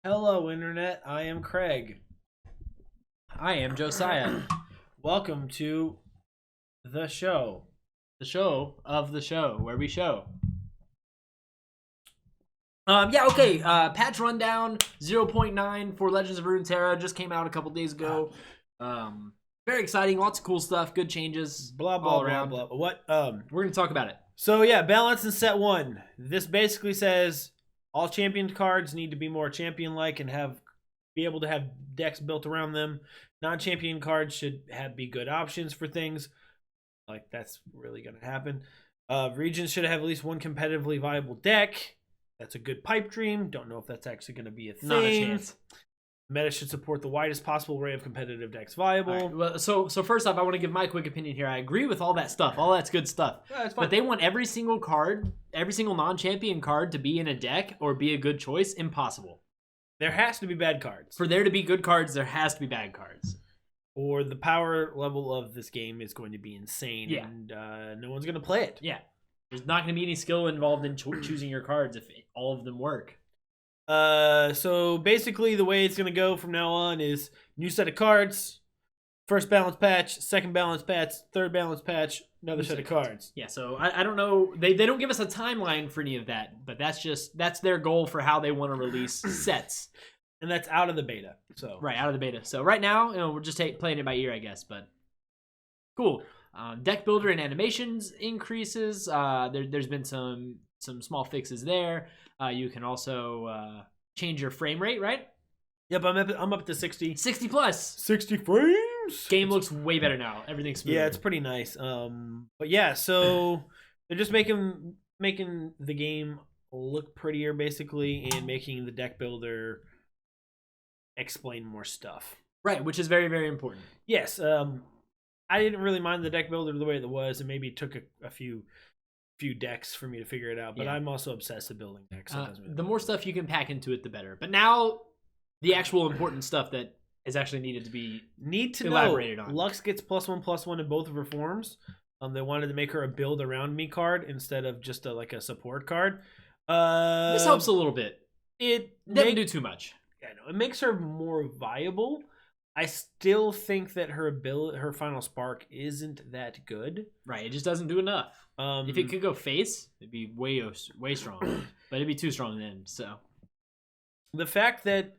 Hello, Internet. I am Craig. I am Josiah. Welcome to the show. The show of the show, where we show. Patch rundown 0.9 for Legends of Runeterra just came out a couple days ago. Very exciting, lots of cool stuff, good changes, Blah blah all blah around. blah. What? We're gonna talk about it. So yeah, balance in set 1. This basically says all champion cards need to be more champion-like and be able to have decks built around them. Non-champion cards should be good options for things. Like that's really gonna happen. Regions should have at least one competitively viable deck. That's a good pipe dream. Don't know if that's actually going to be a thing. Not a chance. Meta should support the widest possible array of competitive decks viable. Right, well, so first off, I want to give my quick opinion here. I agree with all that stuff. All that's good stuff. Yeah, it's fine. But they want every single card, every single non-champion card to be in a deck or be a good choice. Impossible. There has to be bad cards. For there to be good cards, there has to be bad cards. Or the power level of this game is going to be insane, and no one's going to play it. Yeah. There's not going to be any skill involved in choosing your cards if all of them work. So basically the way it's going to go from now on is new set of cards, first balance patch, second balance patch, third balance patch, another set of cards. Yeah, so I don't know. They don't give us a timeline for any of that, but that's their goal for how they want to release sets. And that's out of the beta. So right, out of the beta. So right now, we're just playing it by ear, I guess, but cool. Deck builder and animations increases. There's been some small fixes there. You can also change your frame rate, right? Yep, I'm up to 60. 60 plus. 60 frames. Game looks way better now. Everything's smooth. Yeah, it's pretty nice. But yeah, so they're just making the game look prettier, basically, and making the deck builder explain more stuff. Right, which is very, very important. Yes. I didn't really mind the deck builder the way it was, and maybe it took a few decks for me to figure it out. But yeah. I'm also obsessed with building decks. So the more stuff you can pack into it, the better. But now, the actual important stuff that is actually needed to be elaborated on. Lux gets +1/+1 in both of her forms. They wanted to make her a build around me card instead of just like a support card. This helps a little bit. It doesn't do too much. Yeah, no, it makes her more viable. I still think that her final spark isn't that good. Right, it just doesn't do enough. If it could go face, it'd be way strong. But it'd be too strong then. So the fact that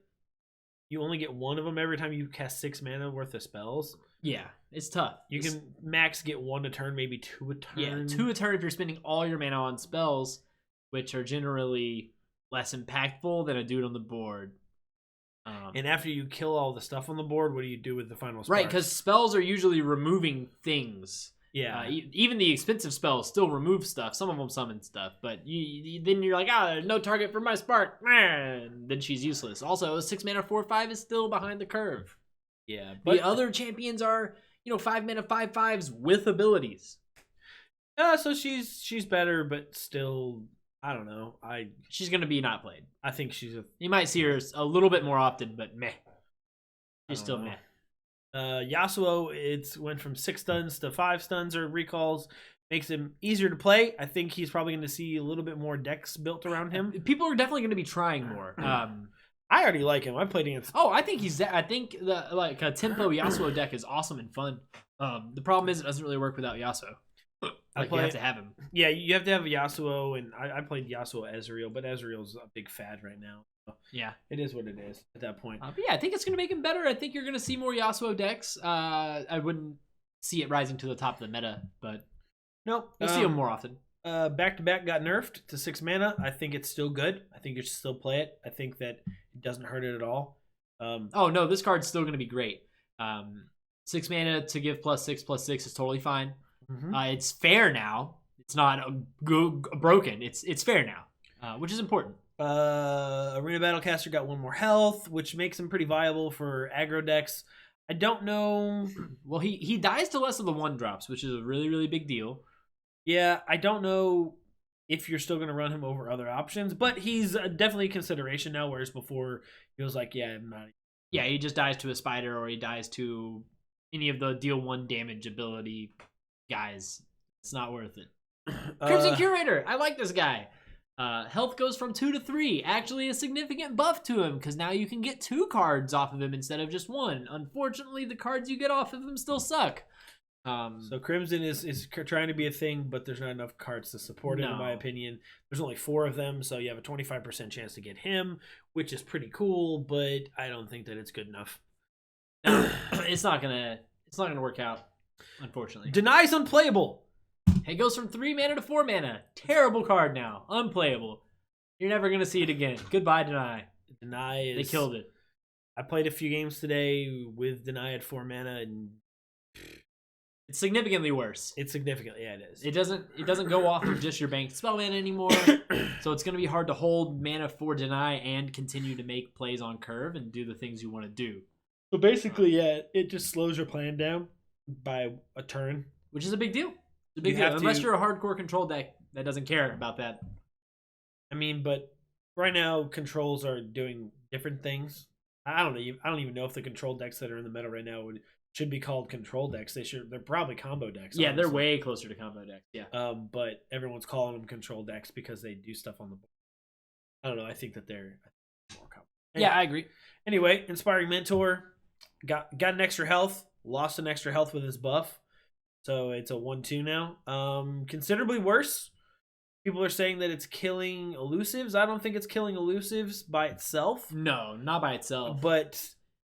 you only get one of them every time you cast 6 mana worth of spells. Yeah, it's tough. You can max get 1 a turn, maybe 2 a turn. Yeah, 2 a turn if you're spending all your mana on spells, which are generally less impactful than a dude on the board. And after you kill all the stuff on the board, what do you do with the final spark? Right, because spells are usually removing things. Yeah. Even the expensive spells still remove stuff. Some of them summon stuff. But then you're like, there's no target for my spark. Man, then she's useless. Also, 6 mana 4/5 is still behind the curve. Yeah. But the other champions are, 5 mana 5/5s with abilities. So she's better, but still... I don't know. She's gonna be not played. I think she's You might see her a little bit more often, but meh. She's still meh. Yasuo, it's went from 6 stuns to 5 stuns or recalls. Makes him easier to play. I think he's probably going to see a little bit more decks built around him. People are definitely going to be trying more. I already like him. I played against. Oh, I think a tempo Yasuo deck is awesome and fun. The problem is it doesn't really work without Yasuo. You have to have him. Yeah, you have to have Yasuo, and I played Yasuo Ezreal, but Ezreal's a big fad right now. So yeah, it is what it is at that point. But yeah, I think it's going to make him better. I think you're going to see more Yasuo decks. I wouldn't see it rising to the top of the meta, but nope, we'll see him more often. Back-to-back got nerfed to 6 mana. I think it's still good. I think you should still play it. I think that it doesn't hurt it at all. Oh no, this card's still going to be great. 6 mana to give +6/+6 is totally fine. Mm-hmm. It's fair now. It's not broken. It's fair now, which is important. Arena Battlecaster got 1 more health, which makes him pretty viable for aggro decks. I don't know. Well, he dies to less of the 1-drops, which is a really, really big deal. Yeah, I don't know if you're still going to run him over other options, but he's definitely a consideration now, whereas before he was like, yeah, I'm not. Yeah, he just dies to a spider or he dies to any of the deal 1 damage ability guys. It's not worth it. Crimson Curator, I like this guy. Health goes from 2 to 3. Actually, a significant buff to him because now you can get 2 cards off of him instead of just 1. Unfortunately, the cards you get off of him still suck. So Crimson is trying to be a thing, but there's not enough cards to support it, in my opinion. There's only 4 of them, so you have a 25% chance to get him, which is pretty cool, but I don't think that it's good enough. No, it's not gonna work out, unfortunately. Deny's unplayable. It goes from 3 mana to 4 mana. Terrible card now. Unplayable. You're never gonna see it again. Goodbye, Deny. Deny is... They killed it. I played a few games today with Deny at 4 mana, and it's significantly worse. It's significant, yeah, it is. It doesn't go off of just your banked spell mana anymore. So it's gonna be hard to hold mana for Deny and continue to make plays on curve and do the things you want to do. So basically, yeah, it just slows your plan down by a turn, which is a big deal. It's a big deal. Unless you're a hardcore control deck that doesn't care about that. I mean, but right now controls are doing different things. I don't even know if the control decks that are in the meta right now should be called control decks. They're probably combo decks. Yeah, honestly. They're way closer to combo decks. Yeah. But everyone's calling them control decks because they do stuff on the board. I don't know. I think that they're more combo. Anyway, yeah, I agree. Anyway, Inspiring Mentor got an extra health, lost an extra health with his buff. So it's a 1/2 now. Considerably worse. People are saying that it's killing Elusives. I don't think it's killing Elusives by itself. No, not by itself. But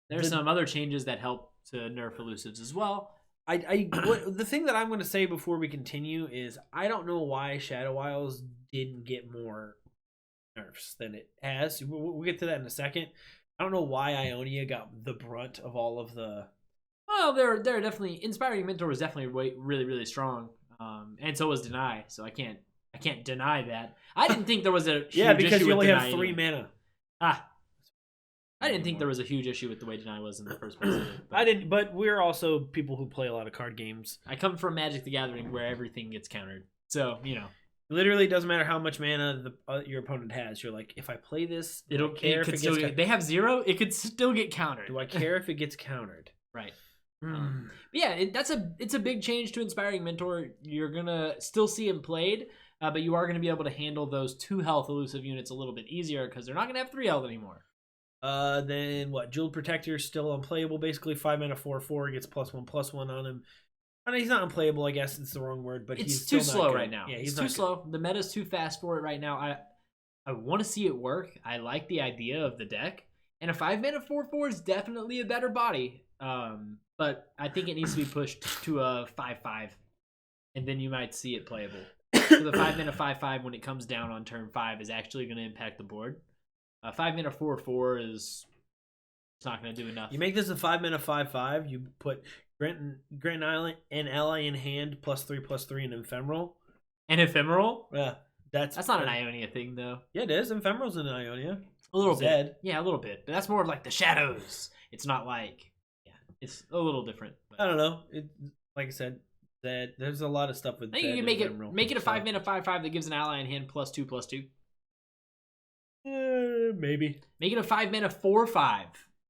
there's some other changes that help to nerf Elusives as well. The thing that I'm going to say before we continue is I don't know why Shadow Isles didn't get more nerfs than it has. We'll get to that in a second. I don't know why Ionia got the brunt of all of the... Well, they're definitely... Inspiring Mentor was definitely really, really strong. And so was Deny, so I can't deny that. I didn't think there was a huge because issue you only with have 3 mana. I didn't think there was a huge issue with the way Deny was in the first place. I didn't, but we're also people who play a lot of card games. I come from Magic the Gathering where everything gets countered. So, you know. Literally, it doesn't matter how much mana your opponent has. You're like, if I play this, they have 0, it could still get countered. Do I care if it gets countered? Right. But yeah, it's a big change to Inspiring Mentor. You're gonna still see him played, but you are gonna be able to handle those 2 health elusive units a little bit easier because they're not gonna have 3 health anymore. Then what? Jeweled Protector is still unplayable. Basically, 5 mana 4/4 gets +1/+1 on him. I mean, he's not unplayable. I guess it's the wrong word, but it's he's too still slow not right now. Yeah, he's too slow. The meta's too fast for it right now. I want to see it work. I like the idea of the deck, and a 5 mana 4/4 is definitely a better body. But I think it needs to be pushed to a 5/5, and then you might see it playable. So the 5 mana 5/5 when it comes down on turn 5 is actually going to impact the board. 5 mana 4/4 is it's not going to do enough. You make this a 5 mana 5/5. You put grant an ally in hand +3/+3 and ephemeral. An ephemeral? Yeah, that's not an Ionia thing though. Yeah, it is. Ephemeral's in Ionia. A little bit. Yeah, a little bit. But that's more of like the shadows. It's not like it's a little different. But. I don't know. Like I said, Zed. There's a lot of stuff with. I think you can make it a 5 mana 5/5 that gives an ally in hand +2/+2. Maybe. Make it a 5 mana 4/5.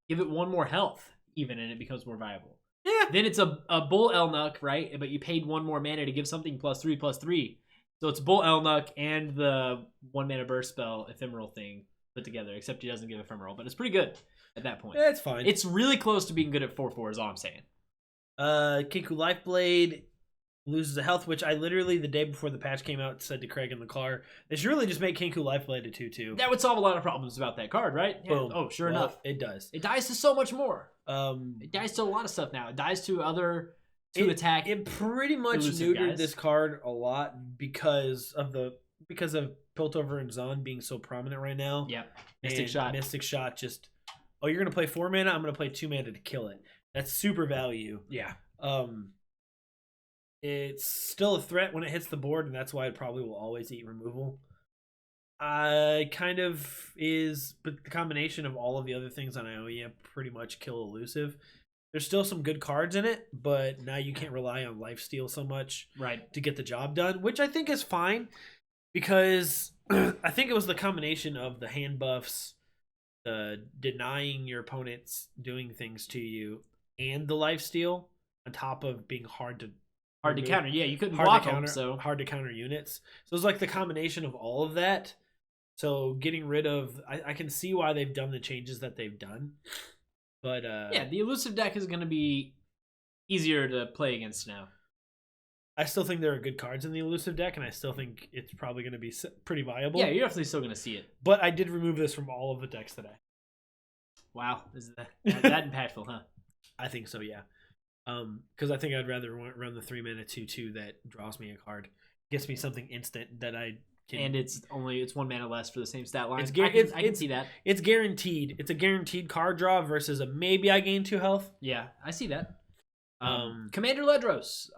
Give it 1 more health, even, and it becomes more viable. Yeah. Then it's a Bull Elnuck, right? But you paid 1 more mana to give something +3/+3. So it's Bull Elnuck and the 1 mana burst spell ephemeral thing put together. Except he doesn't give ephemeral, but it's pretty good at that point. Yeah, it's fine. It's really close to being good at 4/4 is all I'm saying. Kinkou Lifeblade loses a health, which I literally the day before the patch came out said to Craig in the car, they should really just make Kinkou Lifeblade a 2/2. That would solve a lot of problems about that card, right? Yeah. Boom. Oh, sure enough. It does. It dies to so much more. It dies to a lot of stuff now. It dies to other attack. It pretty much neutered this card a lot because of Piltover and Zon being so prominent right now. Yep. Mystic Shot. Mystic Shot just, oh, you're going to play 4 mana? I'm going to play 2 mana to kill it. That's super value. Yeah. It's still a threat when it hits the board, and that's why it probably will always eat removal. But the combination of all of the other things on Ionia pretty much kill Elusive. There's still some good cards in it, but now you can't rely on lifesteal so much to get the job done, which I think is fine because I think it was the combination of the hand buffs, the denying your opponents doing things to you, and the lifesteal on top of being hard to counter. Yeah, you couldn't block them, hard to counter units. So it's like the combination of all of that So getting rid of, I can see why they've done the changes that they've done, but yeah, the Elusive deck is going to be easier to play against now. I still think there are good cards in the Elusive deck, and I still think it's probably going to be pretty viable. Yeah, you're definitely still going to see it. But I did remove this from all of the decks today. Wow, is that impactful, huh? I think so, yeah. Because I think I'd rather run the 3-mana 2/2 that draws me a card, gets me something instant that I can. And it's 1 mana less for the same stat line. I can see that. It's guaranteed. It's a guaranteed card draw versus a maybe I gain 2 health. Yeah, I see that. Commander Ledros,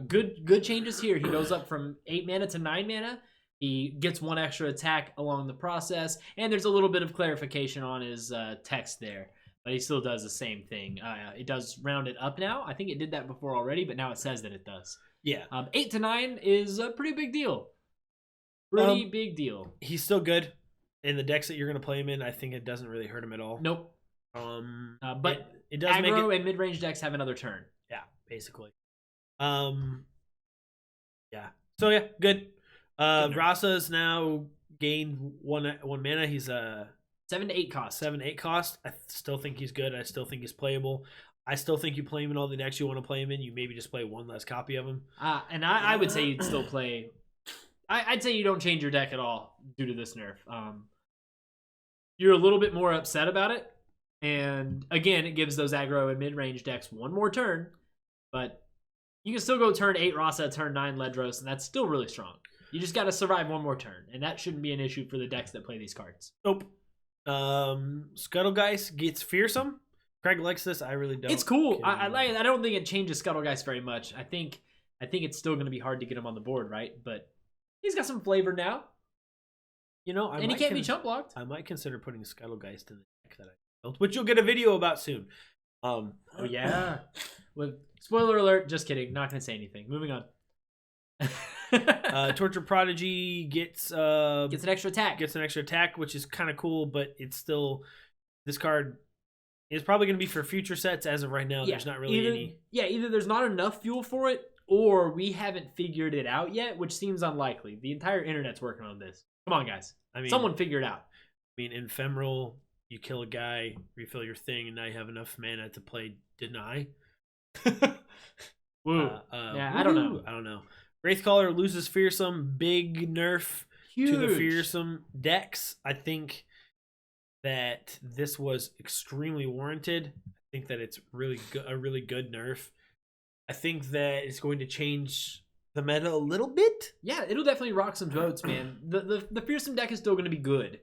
good changes here. He goes up from 8 mana to 9 mana. He gets 1 extra attack along the process, and there's a little bit of clarification on his text there, but he still does the same thing. It does round it up now. I think it did that before already, but now it says that it does. Yeah. 8 to 9 is a pretty big deal. Pretty big deal. He's still good in the decks that you're going to play him in. I think it doesn't really hurt him at all. Nope. But it does aggro make it, and mid-range decks have another turn. Yeah, basically. Yeah. So yeah, good. Rasa's now gained one mana. He's 7 to 8 cost. 7-8 cost. I still think he's good. I still think he's playable. I still think you play him in all the decks you want to play him in. You maybe just play one less copy of him. And I would say you'd still play. I'd say you don't change your deck at all due to this nerf. You're a little bit more upset about it, and again, it gives those aggro and mid-range decks one more turn. But you can still go turn 8 Rasa, turn 9 Ledros, and that's still really strong. You just got to survive one more turn, and that shouldn't be an issue for the decks that play these cards. Nope. Scuttlegeist gets fearsome. Craig likes this. I really don't. It's cool. I don't think it changes Scuttlegeist very much. I think it's still going to be hard to get him on the board, right? But he's got some flavor now. You know, and he can't be chump blocked. I might consider putting Scuttlegeist in the deck that I built, which you'll get a video about soon. Oh yeah. With spoiler alert. Just kidding. Not going to say anything. Moving on. Torture Prodigy gets an extra attack. Gets an extra attack, which is kind of cool, but it's still, this card is probably going to be for future sets. As of right now, there's not really any. Yeah, either there's not enough fuel for it, or we haven't figured it out yet, which seems unlikely. The entire internet's working on this. Come on, guys. I mean, someone figure it out. I mean, Ephemeral, you kill a guy, refill your thing, and now you have enough mana to play Deny. Woo. Yeah, I don't know. Wraithcaller loses fearsome. Big nerf Huge. To the fearsome decks. I think that this was extremely warranted. I think that it's a really good nerf. I think that it's going to change the meta a little bit. Yeah, it'll definitely rock some votes, man. The fearsome deck is still going to be good,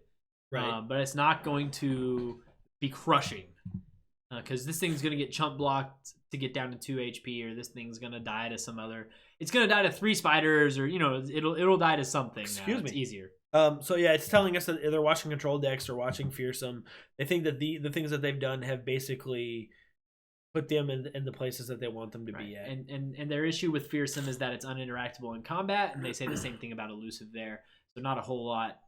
right? But it's not going to be crushing, because this thing's going to get chump blocked to get down to 2 HP, or this thing's going to die to some other. It's going to die to 3 spiders, or it'll die to something. Excuse me. It's easier. So yeah, it's telling us that they're watching control decks or watching fearsome. They think that the things that they've done have basically put them in the places that they want them to be at. And their issue with fearsome is that it's uninteractable in combat, and they say the same thing about elusive there. So not a whole lot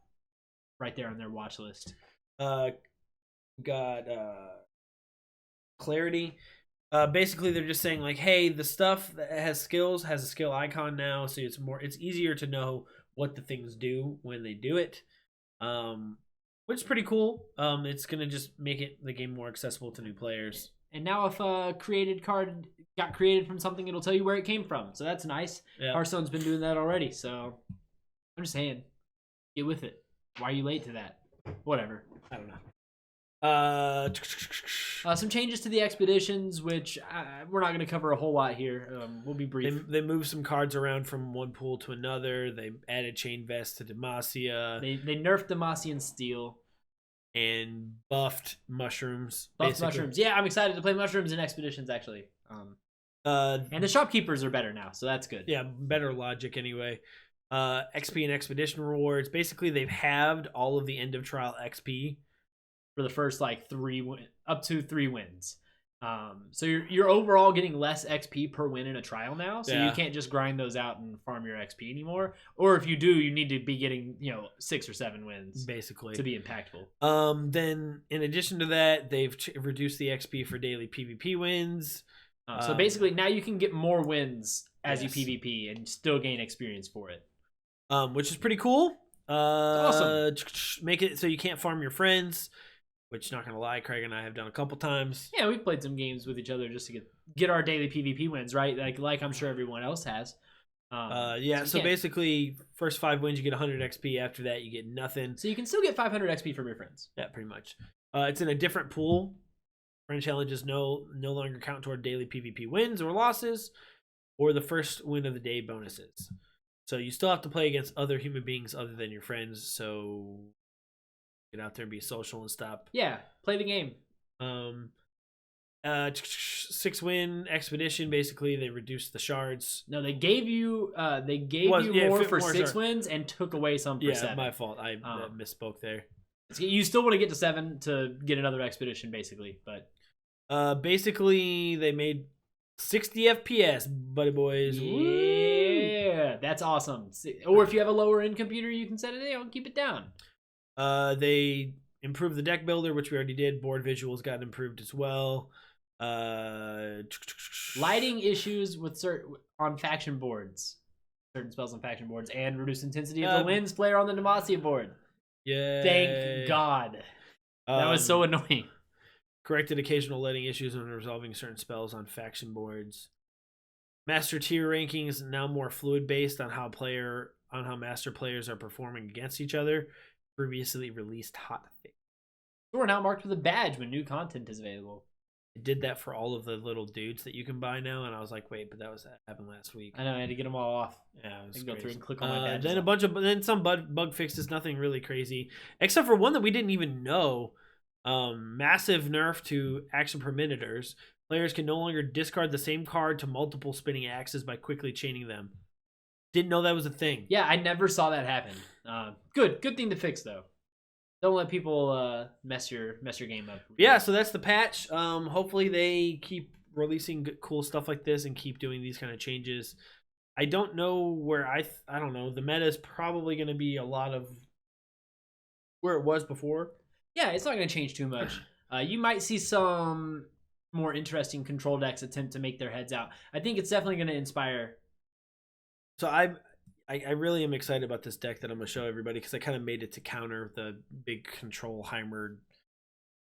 right there on their watch list. Got clarity. Basically they're just saying like, hey, the stuff that has skills has a skill icon now, so it's easier to know what the things do when they do it, which is pretty cool. It's gonna just make the game more accessible to new players. And now if a created card got created from something, it'll tell you where it came from, so that's nice. Yeah. Hearthstone's been doing that already, so I'm just saying, get with it. Why are you late to that? Whatever. I don't know. Some changes to the expeditions, which we're not going to cover a whole lot here. We'll be brief. They moved some cards around from one pool to another. They added Chain Vest to Demacia. They nerfed Demacian Steel. And buffed mushrooms. Buffed mushrooms. Yeah, I'm excited to play mushrooms in expeditions, actually. And the shopkeepers are better now, so that's good. Yeah, better logic anyway. XP and expedition rewards. Basically, they've halved all of the end of trial XP for the first up to 3 wins. So you're overall getting less XP per win in a trial now. So you can't just grind those out and farm your XP anymore. Or if you do, you need to be getting 6 or 7 wins basically to be impactful. Then in addition to that, they've reduced the XP for daily PvP wins. So basically now you can get more wins as you PvP and still gain experience for it. Which is pretty cool. Awesome. Make it so you can't farm your friends, which, not gonna lie, Craig and I have done a couple times. Yeah, we've played some games with each other just to get our daily PvP wins, right? Like I'm sure everyone else has. Yeah, so basically, first 5 wins you get 100 XP. After that, you get nothing. So you can still get 500 XP from your friends. Yeah, pretty much. It's in a different pool. Friend challenges no longer count toward daily PvP wins or losses, or the first win of the day bonuses. So you still have to play against other human beings other than your friends. So get out there and be social and stuff. Yeah, play the game. 6-win expedition. Basically, they reduced the shards. No, they gave you more for 6 wins and took away some for 7. My fault. I misspoke there. You still want to get to 7 to get another expedition, basically. But basically, they made 60 FPS, buddy boys. Yeah, that's awesome. Or if you have a lower end computer, you can set it down, keep it down. They improved the deck builder, which we already did. Board visuals got improved as well. Lighting issues with on faction boards, certain spells on faction boards, and reduced intensity of the lens flare on the Demacia board. Yeah, thank God. That was so annoying. Corrected occasional lighting issues when resolving certain spells on faction boards. Master tier rankings now more fluid based on how master players are performing against each other. Previously released hot fix. We're now marked with a badge when new content is available. It did that for all of the little dudes that you can buy now, and I was like, wait, but that happened last week. I know, I had to get them all off. Yeah, I can go through and click on my badges. Then some bug fixes, nothing really crazy, except for one that we didn't even know. Massive nerf to action permitters. Players can no longer discard the same card to multiple spinning axes by quickly chaining them. Didn't know that was a thing. Yeah, I never saw that happen. Good thing to fix though. Don't let people mess your game up. Yeah, so that's the patch. Hopefully they keep releasing cool stuff like this and keep doing these kind of changes. I don't know where I don't know. The meta is probably going to be a lot of where it was before. Yeah, it's not going to change too much. You might see some more interesting control decks attempt to make their heads out. I think it's definitely going to inspire. So I really am excited about this deck that I'm going to show everybody because I kind of made it to counter the big control Heimer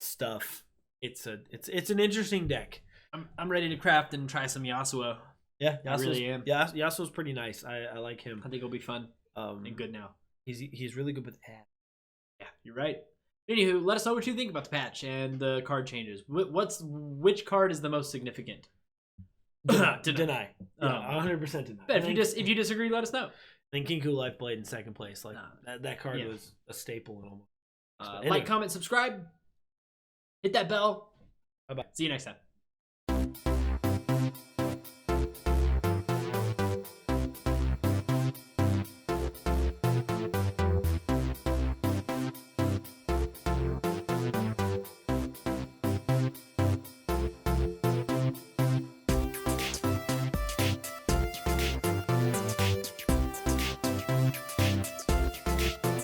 stuff. It's an interesting deck. I'm ready to craft and try some Yasuo. Yeah, I really am. Yeah, Yasuo's pretty nice. I like him. I think it'll be fun and good now. He's really good with ads. Yeah, you're right. Anywho, let us know what you think about the patch and the card changes. Which card is the most significant? Deny. Yeah, 100% deny. But if you disagree, let us know. I think Kinku Lifeblade in second place. Like that card was a staple in almost. Like, comment, subscribe, hit that bell. Bye-bye. See you next time.